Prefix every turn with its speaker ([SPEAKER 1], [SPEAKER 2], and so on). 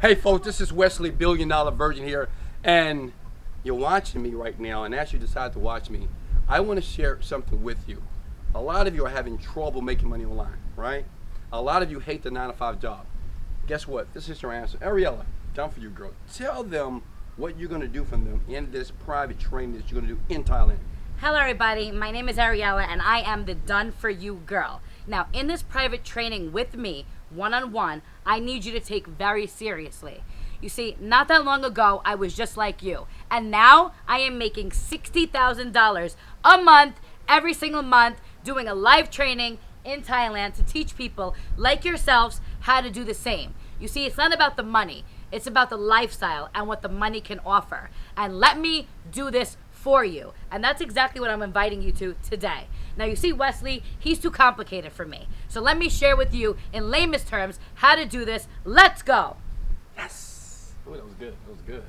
[SPEAKER 1] Hey folks, this is Wesley, Billion Dollar Virgin here, and you're watching me right now, and as you decide to watch me, I want to share something with you. A lot of you are having trouble making money online, right? A lot of you hate the 9-to-5 job. Guess what? This is your answer. Ariella, down for you, girl. Tell them what you're going to do for them in this private training that you're going to do in Thailand.
[SPEAKER 2] Hello everybody, my name is Ariella and I am the Done For You girl. Now in this private training with me, one-on-one, I need you to take very seriously. You see, not that long ago, I was just like you. And now I am making $60,000 a month, every single month, doing a live training in Thailand to teach people like yourselves how to do the same. You see, it's not about the money. It's about the lifestyle and what the money can offer. And let me do this for you. And that's exactly what I'm inviting you to today. Now you see Wesley, he's too complicated for me. So let me share with you in lamest terms how to do this. Let's go.
[SPEAKER 1] Yes. Oh, that was good. That was good.